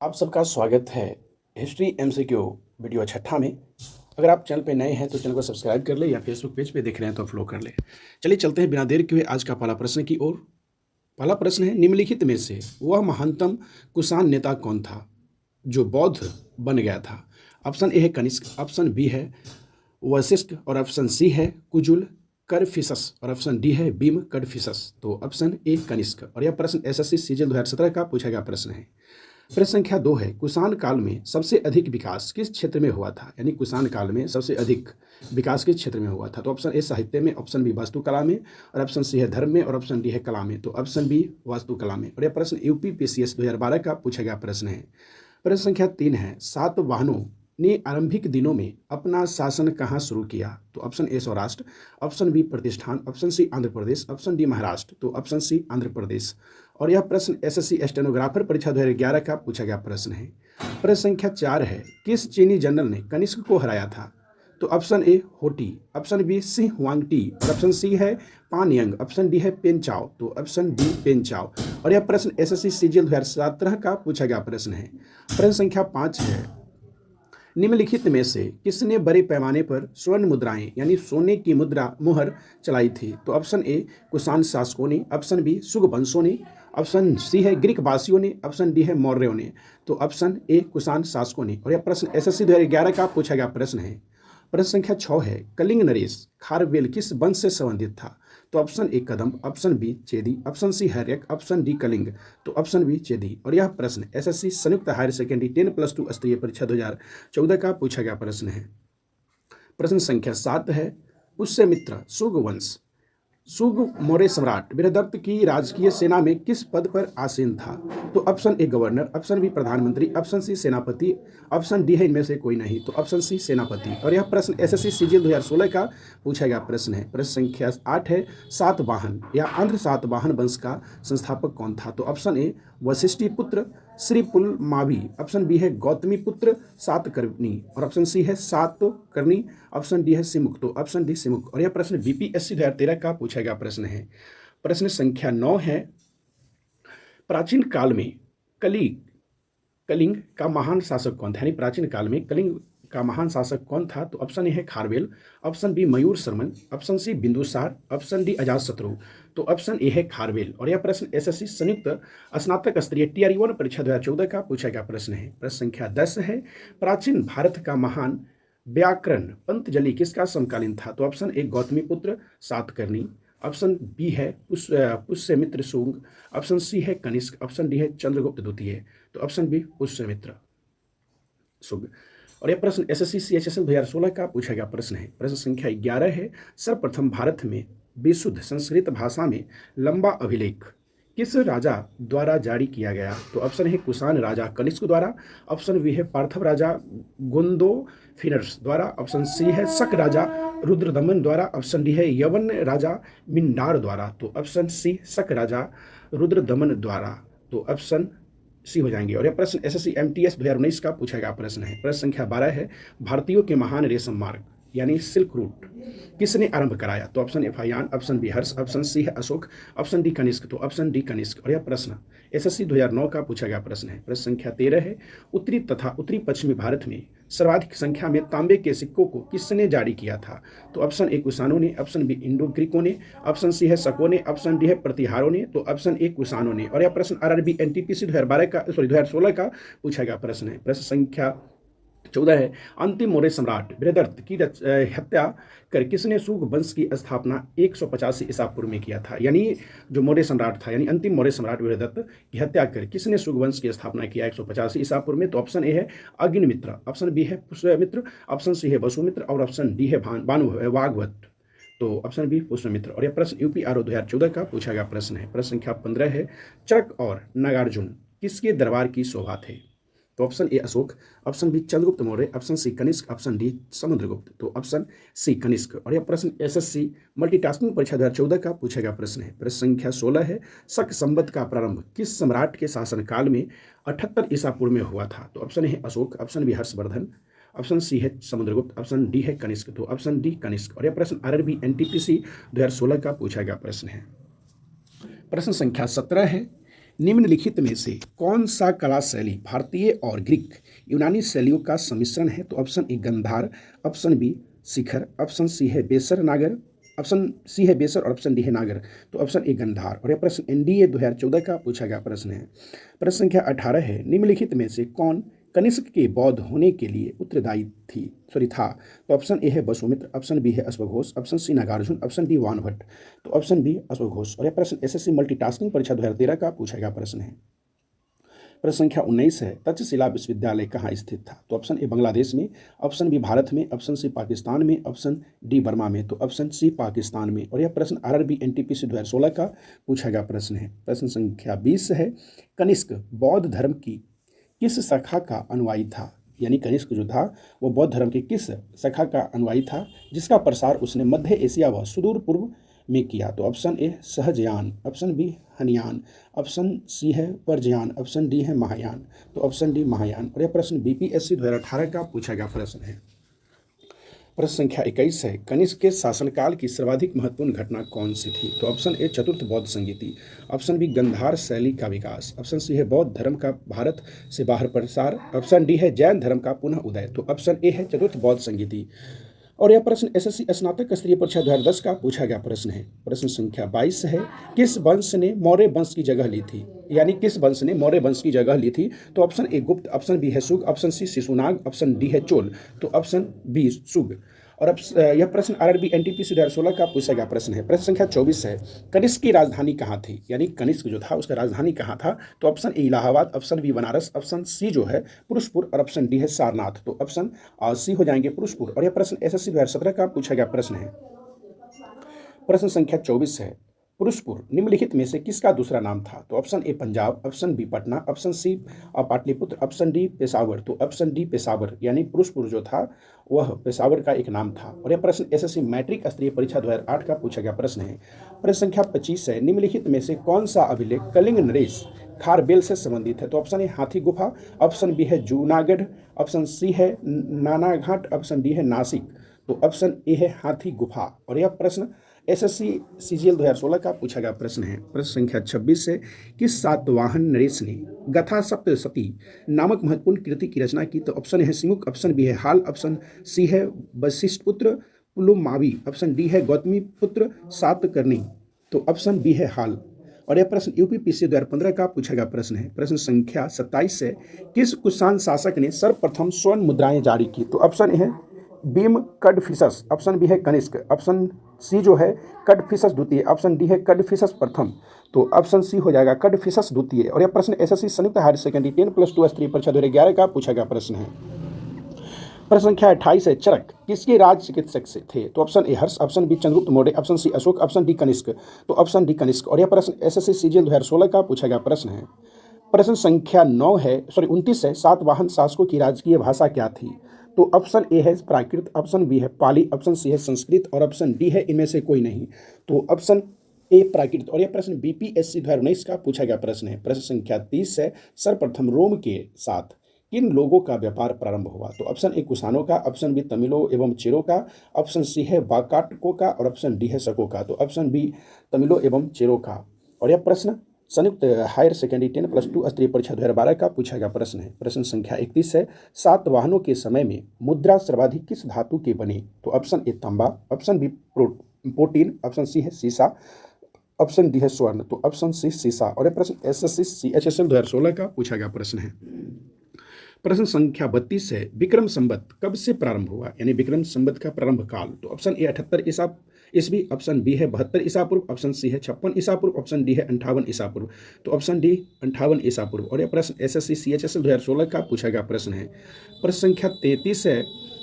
आप सबका स्वागत है हिस्ट्री एमसीक्यू वीडियो छठा में। अगर आप चैनल पे नए हैं तो चैनल को सब्सक्राइब कर ले या फेसबुक पेज पे देख रहे हैं तो फॉलो कर ले। चलिए चलते हैं बिना देर किए आज का पहला प्रश्न की ओर। पहला प्रश्न है, निम्नलिखित में से वह महानतम कुषाण नेता कौन था जो बौद्ध बन गया था? ऑप्शन ए है कनिष्क, ऑप्शन बी है वशिष्ठ और ऑप्शन सी है कुजुल करफिसस और ऑप्शन डी है भीम कडफिसस। तो ऑप्शन ए कनिष्क। और यह प्रश्न एसएससी सीजीएल 2017 का पूछा गया प्रश्न है। प्रश्न संख्या 2 है, कुषाण काल में सबसे अधिक विकास किस क्षेत्र में हुआ था? यानी कुषाण काल में सबसे अधिक विकास किस क्षेत्र में हुआ था? तो ऑप्शन ए साहित्य में, ऑप्शन बी वास्तुकला में और ऑप्शन सी है धर्म में और ऑप्शन डी है कला में। तो ऑप्शन बी वास्तुकला में। और यह प्रश्न यूपीपीसीएस 2012 का पूछा गया प्रश्न है। प्रश्न संख्या 3 है, सातवाहनों ने आरंभिक दिनों में अपना शासन कहाँ शुरू किया? तो option A Saurashtra, option B Pratishthan, option C Andhra Pradesh, option D Maharashtra. तो ऑप्शन सी आंध्र प्रदेश। और यह प्रश्न एसएससी स्टेनोग्राफर परीक्षा 2011 का पूछा गया प्रश्न है। प्रश्न संख्या 4 है, किस चीनी जनरल ने कनिष्क को हराया था? तो option A Hoti, option B Singh Wangti और ऑप्शन सी है पानयंग, ऑप्शन डी है पेनचाओ। तो ऑप्शन डी पेनचाओ। और यह प्रश्न एसएससी सीजीएल 2017 का पूछा गया प्रश्न है। प्रश्न संख्या 5 है, निम्नलिखित में से किसने बड़े पैमाने पर स्वर्ण मुद्राएं यानी सोने की मुद्रा मुहर चलाई थी? तो ऑप्शन ए कुषाण शासकों ने, ऑप्शन बी सुगवंशों ने, ऑप्शन सी है ग्रीक वासियों ने, ऑप्शन डी है मौर्यों ने। तो ऑप्शन ए कुषाण शासकों ने। और यह प्रश्न एसएससी 2011 का पूछा गया प्रश्न है। प्रश्न संख्या 6 है, कलिंग नरेश खारवेल किस वंश से संबंधित था? तो option A Kadam, option B Chedi, option C Haryaka, option D Kalinga. तो ऑप्शन बी चेदी। और यह प्रश्न एसएससी संयुक्त हायर सेकेंडरी 10+2 स्तरीय परीक्षा 2014 का पूछा गया प्रश्न है। प्रश्न संख्या 7 है, पुष्यमित्र सुगवंश सुग मौर्य सम्राट बृहदत्त की राजकीय सेना में किस पद पर आसीन था? तो option A governor, option B प्रधानमंत्री, ऑप्शन सी सेनापति, ऑप्शन डी है इनमें से कोई नहीं। तो ऑप्शन सी सेनापति। और यह प्रश्न एसएससी सीजीएल 2016 का पूछा गया प्रश्न है। प्रश्न संख्या 8 है, सातवाहन या आंध्र सातवाहन वंश का संस्थापक कौन था? तो ऑप्शन ए वशिष्ठी पुत्र श्री पुलमावी, ऑप्शन बी है गौतमी पुत्र सातकर्णी और ऑप्शन सी है सातकर्णी, ऑप्शन डी है सिमुक। तो ऑप्शन डी सिमुक। और यह प्रश्न बीपीएससी 2013 का पूछा गया प्रश्न है। प्रश्न संख्या 9 है, प्राचीन काल में कलिंग का महान शासक कौन था? यानी प्राचीन काल में कलिंग का महान शासक कौन था? तो ऑप्शन ए है Kharavela, option B Mayur Sharman, option C Bindusara, option D Ajatashatru. तो ऑप्शन ए है खारवेल। और यह प्रश्न एसएससी संयुक्त स्नातक स्तरीय टीआरई-1 परीक्षा 2014 का पूछा गया प्रश्न है। प्रश्न संख्या 10 है, प्राचीन भारत का महान व्याकरण पंतजलि किसका समकालीन था? तो ऑप्शन ए गौतमी पुत्र सातकर्णी, ऑप्शन बी है पुष्यमित्र शुंग, ऑप्शन सी है कनिष्क, ऑप्शन डी है चंद्रगुप्त द्वितीय। तो ऑप्शन बी पुष्यमित्र शुंग। और यह प्रश्न एसएससी सीएचएसएल 2016 का पूछा गया प्रश्न है। प्रश्न संख्या 11 है, सर्वप्रथम भारत में विशुद्ध संस्कृत भाषा में लंबा अभिलेख किस राजा द्वारा जारी किया गया? तो ऑप्शन है कुषाण राजा कनिष्क द्वारा, ऑप्शन बी है पार्थव राजा गोंदोफिनस द्वारा, ऑप्शन सी है शक राजा रुद्रदमन द्वारा, ऑप्शन डी है यवन राजा मिंडार द्वारा। तो ऑप्शन सी शक राजा रुद्रदमन द्वारा। तो ऑप्शन सी हो जाएंगे। और यह प्रश्न एसएससी एमटीएस 2019 का पूछा गया प्रश्न है। प्रश्न संख्या 12 है, भारतीयों के महान रेशम मार्ग यानी सिल्क रूट किसने आरंभ कराया? तो option A Fahien, option B Harsha, option C है अशोक, ऑप्शन डी कनिष्क। तो ऑप्शन डी कनिष्क। और यह प्रश्न एसएससी 2009 का पूछा गया प्रश्न है। प्रश्न संख्या 13 है, उत्तरी तथा उत्तरी पश्चिमी भारत में सर्वाधिक संख्या में तांबे के सिक्कों को किसने जारी किया था? तो ऑप्शन ए कुषाणों ने, ऑप्शन बी इंडो ग्रीकों ने, ऑप्शन सी है शकों ने, ऑप्शन डी है प्रतिहारों ने। तो ऑप्शन ए कुषाणों ने। और यह प्रश्न आरआरबी एनटीपीसी 2016 का पूछा गया प्रश्न है। प्रश्न संख्या 14 है, अंतिम मौर्य सम्राट बृहदत्त की हत्या कर किसने सुग वंश की स्थापना 185 ईसा पूर्व में किया था? यानी जो मौर्य सम्राट था यानी अंतिम मौर्य सम्राट बृहदत्त की हत्या कर किसने सुग वंश की स्थापना किया 185 ईसा पूर्व में? तो ऑप्शन ए है अग्निमित्र, ऑप्शन बी है पुष्यमित्र, ऑप्शन सी है वसुमित्र और ऑप्शन डी है वाग्वत। तो ऑप्शन बी पुष्यमित्र। और यह प्रश्न यूपीआरओ 2014 का पूछा गया प्रश्न है। प्रश्न संख्या 15 है, चरक और नागार्जुन किसके दरबार की शोभा थे? तो option A Ashoka, option B Chandragupta Maurya, option C Kanishka, option D Samudragupta. तो ऑप्शन सी कनिष्क। और यह प्रश्न एसएससी मल्टीटास्किंग परीक्षा 2014 का पूछा गया प्रश्न है। प्रश्न संख्या 16 है, शक संवत का प्रारंभ किस सम्राट के शासनकाल में 78 ईसा पूर्व में हुआ था? तो ऑप्शन ए है Ashoka, option B Harshavardhana, option C है समुद्रगुप्त, ऑप्शन डी है कनिष्क। तो ऑप्शन डी कनिष्क। और यह प्रश्न आरआरबी एनटीपीसी 2016 का पूछा गया प्रश्न है। प्रश्न संख्या 17 है, निम्नलिखित में से कौन सा कला शैली भारतीय और ग्रीक यूनानी शैलियों का सम्मिश्रण है? तो option A Gandhara, option B Shikhara, option C है बेसर नागर, ऑप्शन सी है बेसर और ऑप्शन डी है नागर। तो ऑप्शन ए गंधार। और यह प्रश्न एनडीए 2014 का पूछा गया प्रश्न है। प्रश्न संख्या 18 है, निम्नलिखित में से कौन कनिष्क के बौद्ध होने के लिए उत्तरदायी था? तो ऑप्शन ए है वसुमित्र, ऑप्शन बी है अश्वघोष, option C Nagarjuna, option D Banabhatta. तो ऑप्शन बी अश्वघोष। और यह प्रश्न एसएससी मल्टीटास्किंग परीक्षा 2013 का पूछा गया प्रश्न है। प्रश्न संख्या 19 है, तक्षशिला विश्वविद्यालय कहाँ स्थित था? तो ऑप्शन ए बांग्लादेश में, ऑप्शन बी भारत में, ऑप्शन सी पाकिस्तान में, ऑप्शन डी बर्मा में। तो ऑप्शन सी पाकिस्तान में। और यह प्रश्न आरआरबी एनटीपीसी 2016 का पूछा गया प्रश्न है। प्रश्न संख्या 20 है, कनिष्क बौद्ध धर्म की किस शाखा का अनुयायी था? यानी कनिष्क जो था वो बौद्ध धर्म की किस शाखा का अनुयायी था जिसका प्रसार उसने मध्य एशिया व सुदूर पूर्व में किया? तो option A Sahajayana, option B Hinayana, option C है परजयान, ऑप्शन डी है महायान। तो ऑप्शन डी महायान। और यह प्रश्न बीपीएससी 2018 का पूछा गया प्रश्न है। प्रश्न संख्या 21 है, कनिष्क के शासनकाल की सर्वाधिक महत्वपूर्ण घटना कौन सी थी? तो ऑप्शन ए चतुर्थ बौद्ध संगीति, ऑप्शन बी गंधार शैली का विकास, ऑप्शन सी है बौद्ध धर्म का भारत से बाहर प्रसार, ऑप्शन डी है जैन धर्म का पुनः उदय। तो ऑप्शन ए है चतुर्थ बौद्ध संगीति। और यह प्रश्न एसएससी स्नातक स्तरीय परीक्षा 2010 का पूछा गया प्रश्न है। प्रश्न संख्या 22 है, किस वंश ने मौर्य वंश की जगह ली थी? यानी किस वंश ने मौर्य वंश की जगह ली थी? तो ऑप्शन ए गुप्त, ऑप्शन बी है Shunga, option C Shishunaga, option D है चोल। तो ऑप्शन बी शुग। और अब यह प्रश्न आरआरबी एनटीपीसी 2016 का पूछा गया प्रश्न है। प्रश्न संख्या 24 है, कनिष्क की राजधानी कहाँ थी? यानी कनिष्क जो था उसका राजधानी कहाँ था? तो option A Allahabad, option B Banaras, option C जो है पुरुषपुर और ऑप्शन डी है सारनाथ। तो ऑप्शन सी हो जाएंगे पुरुषपुर। और यह प्रश्न एसएससी 2017 का पूछा गया प्रश्न है। प्रश्न संख्या 24 है, पुरुषपुर निम्नलिखित में से किसका दूसरा नाम था? तो option A Punjab, option B Patna, option C Pataliputra, option D Peshawar. तो ऑप्शन डी पेशावर, यानी पुरुषपुर जो था वह पेशावर का एक नाम था। और यह प्रश्न एसएससी मैट्रिक स्तरीय परीक्षा 2008 का पूछा गया प्रश्न है। प्रश्न संख्या 25 है, निम्नलिखित में से कौन सा अभिलेख कलिंग नरेश खारबेल से संबंधित है? तो ऑप्शन ए हाथी गुफा, ऑप्शन बी है जूनागढ़, ऑप्शन सी है नानाघाट, ऑप्शन डी है नासिक। तो ऑप्शन ए है हाथी गुफा। और यह प्रश्न एसएससी सीजीएल 2016 का पूछा गया प्रश्न है। प्रश्न संख्या 26 से, किस सातवाहन नरेश ने गथा सप्तशती नामक महत्वपूर्ण कृति की रचना की? तो ऑप्शन है सिमुक, ऑप्शन बी है हाल, ऑप्शन सी है वशिष्ठ पुत्र पुलुमावी, ऑप्शन डी है गौतमी पुत्र सातकर्णी। तो ऑप्शन बी है हाल। और यह प्रश्न यूपीपीसी 2015 का पूछा गया प्रश्न है। प्रश्न संख्या 27 से, किस कुषाण शासक ने सर्वप्रथम स्वर्ण मुद्राएं जारी की? तो ऑप्शन ए है भीम कडफिसस, ऑप्शन बी है कनिष्क, ऑप्शन सी जो है कडफिसस द्वितीय, ऑप्शन डी है कडफिसस प्रथम। तो ऑप्शन सी हो जाएगा कडफिसस द्वितीय। और यह प्रश्न एसएससी संयुक्त हायर सेकेंडरी 10+2 स्तरीय परीक्षा 2011 का पूछा गया प्रश्न है। प्रश्न संख्या 28 है, चरक किसके राज चिकित्सक से थे? तो option A Harsha, option B Chandragupta Maurya, option C Ashoka, option D Kanishka. तो ऑप्शन डी कनिष्क। और यह प्रश्न एसएससी सीजीएल 2016 का पूछा गया प्रश्न है। प्रश्न संख्या 29 है, सातवाहन शासकों की राजकीय भाषा क्या थी? तो ऑप्शन ए है प्राकृत, ऑप्शन बी है पाली, ऑप्शन सी है संस्कृत और ऑप्शन डी है इनमें से कोई नहीं। तो ऑप्शन ए प्राकृत। और यह प्रश्न बीपीएससी 2019 का पूछा गया प्रश्न है। प्रश्न संख्या 30 है, सर्वप्रथम रोम के साथ किन लोगों का व्यापार प्रारंभ हुआ? तो ऑप्शन ए कुषाणों का, ऑप्शन बी तमिलों एवं चेरों का, ऑप्शन सी है वाकाटकों का और ऑप्शन डी है शकों का। तो ऑप्शन बी तमिलों एवं चेरों का। और यह प्रश्न संयुक्त हायर सेकेंडरी 10+2 स्तरीय परीक्षा 2012 का पूछा गया प्रश्न है। प्रश्न संख्या 31 है, सातवाहनों के समय में मुद्रा सर्वाधिक किस धातु के बनी? तो ऑप्शन ए तांबा, option B protein, option C है सीसा, ऑप्शन डी है स्वर्ण। तो ऑप्शन सी सीसा। और यह प्रश्न एसएससी सीएचएसएल 2016 का पूछा गया प्रश्न है। प्रश्न संख्या 32 है, विक्रम संवत कब से प्रारंभ हुआ? यानी विक्रम संवत का प्रारंभ काल। तो ऑप्शन ए 78 ईस्वी, ऑप्शन बी है 72 ईसा पूर्व, ऑप्शन सी है 56 ईसा पूर्व, ऑप्शन डी है 58 ईसा पूर्व। तो ऑप्शन डी 58 ईसा पूर्व। और यह प्रश्न एसएससी सीएचएसएल 2016 का पूछा गया प्रश्न है। प्रश्न संख्या 33 है,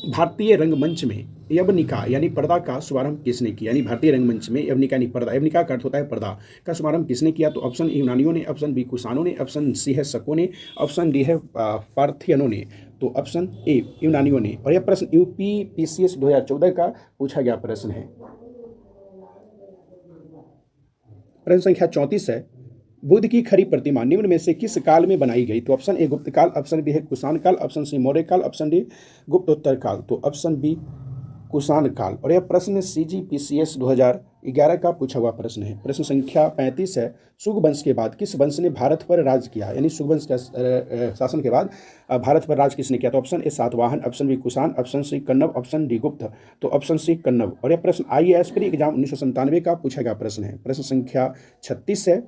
भारतीय रंगमंच में यवनिका यानी पर्दा का शुभारंभ किसने किया? यानी भारतीय रंगमंच में यवनिका यानी पर्दा, यवनिका का अर्थ होता है पर्दा, का शुभारंभ किसने किया? तो ऑप्शन ए यूनानियों ने, ऑप्शन बी कुषाणों ने, ऑप्शन सी है शकों ने, ऑप्शन डी है पार्थियनों ने। तो ऑप्शन ए यूनानियों ने। और यह प्रश्न यूपीपीसीएस 2014 का पूछा गया प्रश्न है। प्रश्न संख्या 34 है, बुद्ध की खरी प्रतिमा निम्न में से किस काल में बनाई गई? तो ऑप्शन ए गुप्त काल, ऑप्शन बी है कुषाण काल, ऑप्शन सी मौर्य काल, ऑप्शन डी गुप्तोत्तर काल। तो ऑप्शन बी कुषाण काल। और यह प्रश्न सीजीपीसीएस 2011 का पूछा हुआ प्रश्न है। प्रश्न संख्या 35 है, शुंग वंश के बाद किस वंश ने भारत पर राज किया? यानी शुंग वंश के शासन के बाद भारत पर राज किसने किया? तो option A Satavahana, option B Kushana, option C Kanva, option D Gupta. तो ऑप्शन सी कन्नव। और यह प्रश्न IAS प्री एग्जाम 1997 का पूछा गया प्रश्न है। प्रश्न संख्या 36 है,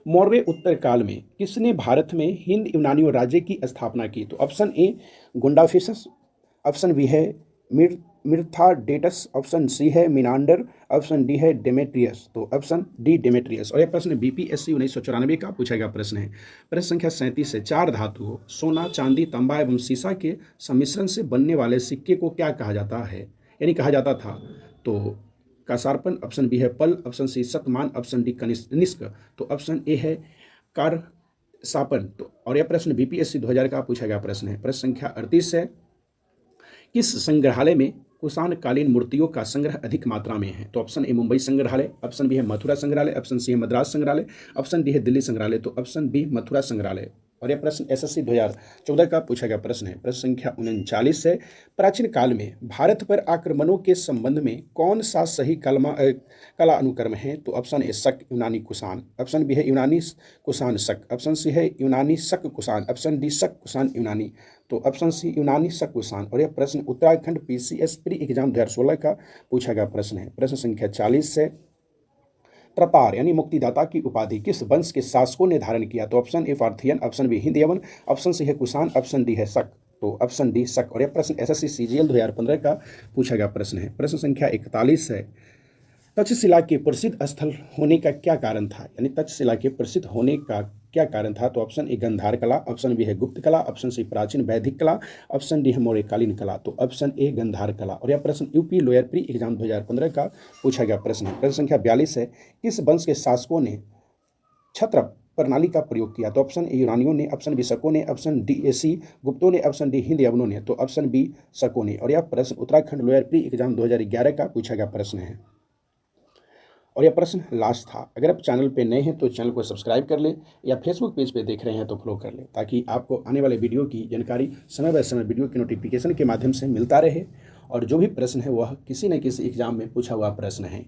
मौर्य उत्तर काल में किसने भारत में हिंद यूनानियों राज्य की स्थापना की? तो ऑप्शन ए गुंडाफिसस, ऑप्शन बी है मिर्थाडेटस, ऑप्शन सी है मिनांडर, ऑप्शन डी है डेमेट्रियस। तो ऑप्शन डी डेमेट्रियस। और यह प्रश्न BPSC 1994 का पूछा गया प्रश्न है। प्रश्न संख्या 37 है, चार धातुओं सोना, चांदी, तांबा एवं सीसा के सम्मिश्रण से बनने वाले सिक्के को क्या कहा जाता है, यानी कहा जाता था? तो कासार्पण, ऑप्शन बी है पल, option C Shatamana, option D Kanishka. तो ऑप्शन ए है कार सापन। तो और यह प्रश्न BPSC 2000 का पूछा गया प्रश्न है। प्रश्न संख्या 38 है, किस संग्रहालय में कुषाण कालीन मूर्तियों का संग्रह अधिक मात्रा में है? तो ऑप्शन ए मुंबई संग्रहालय, ऑप्शन बी है मथुरा संग्रहालय, ऑप्शन सी है मद्रास संग्रहालय, ऑप्शन डी है दिल्ली संग्रहालय। तो ऑप्शन बी मथुरा संग्रहालय। और यह प्रश्न SSC 2014 का पूछा गया प्रश्न है। प्रश्न संख्या 39 है, प्राचीन काल में भारत पर आक्रमणों के संबंध में कौन सा सही कला अनुक्रम है? तो ऑप्शन ए शक, यूनानी, कुषाण, ऑप्शन बी है यूनानी कुषाण शक, ऑप्शन सी है यूनानी शक कुषाण, ऑप्शन डी शक कुषाण यूनानी। तो ऑप्शन सी यूनानी शक कुषाण। और यह प्रश्न उत्तराखंड PCS प्री एग्जाम 2016 का पूछा गया प्रश्न है। प्रश्न संख्या 40 है, त्रतार यानी मुक्तिदाता की उपाधि किस वंश के शासकों ने धारण किया? तो option A Parthian, option B हिंद यवन, ऑप्शन सी है कुषाण, ऑप्शन डी है शक। तो ऑप्शन डी शक। और यह प्रश्न SSC CGL 2015 का पूछा गया प्रश्न है। प्रश्न संख्या 41 है, तक्षशिला के प्रसिद्ध स्थल होने का क्या कारण था? यानी तक्षशिला के प्रसिद्ध होने का क्या कारण था? तो ऑप्शन ए गंधार कला, ऑप्शन बी है गुप्त कला, ऑप्शन सी प्राचीन वैदिक कला, ऑप्शन डी है मौर्यकालीन कला। तो ऑप्शन ए गंधार कला। और यह प्रश्न UP लोअर प्री एग्जाम 2015 का पूछा गया प्रश्न है। प्रश्न संख्या 42 है, किस वंश के शासकों ने छत्र प्रणाली का प्रयोग किया? तो ऑप्शन ए यूनानियों ने, ऑप्शन बी शकों ने, ऑप्शन डी सी गुप्तों ने, ऑप्शन डी हिंद यवनों ने। तो ऑप्शन बी शकों ने। और यह प्रश्न उत्तराखंड लोअर प्री एग्जाम 2011 का पूछा गया प्रश्न है। और यह प्रश्न लास्ट था। अगर आप चैनल पे नए हैं तो चैनल को सब्सक्राइब कर लें, या फेसबुक पेज पे देख रहे हैं तो फॉलो कर लें, ताकि आपको आने वाले वीडियो की जानकारी समय बाय समय वीडियो की नोटिफिकेशन के माध्यम से मिलता रहे। और जो भी प्रश्न है वह किसी न किसी एग्जाम में पूछा हुआ प्रश्न है।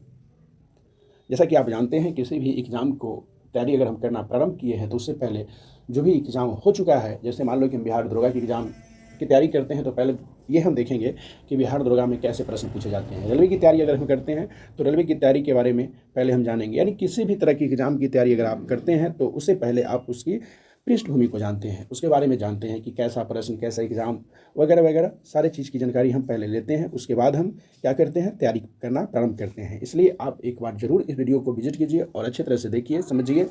जैसा कि आप जानते हैं, किसी भी एग्ज़ाम को तैयारी अगर हम करना प्रारंभ किए हैं तो उससे पहले जो भी एग्ज़ाम हो चुका है, जैसे मान लो कि हम बिहार दरोगा की एग्ज़ाम की तैयारी करते हैं तो पहले ये हम देखेंगे कि बिहार दरोगा में कैसे प्रश्न पूछे जाते हैं। रेलवे की तैयारी अगर हम करते हैं तो रेलवे की तैयारी के बारे में पहले हम जानेंगे। यानी किसी भी तरह की एग्ज़ाम की तैयारी अगर आप करते हैं तो उससे पहले आप उसकी पृष्ठभूमि को जानते हैं, उसके बारे में जानते हैं कि कैसा प्रश्न, कैसा एग्ज़ाम वगैरह वगैरह सारे चीज़ की जानकारी हम पहले लेते हैं। उसके बाद हम क्या करते हैं, तैयारी करना प्रारंभ करते हैं। इसलिए आप एक बार ज़रूर इस वीडियो को विजिट कीजिए और अच्छे तरह से देखिए, समझिए।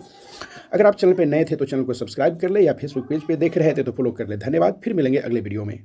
अगर आप चैनल पर नए थे तो चैनल को सब्सक्राइब कर ले, या फेसबुक पेज पर देख रहे थे तो फॉलो कर ले। धन्यवाद। फिर मिलेंगे अगले वीडियो में।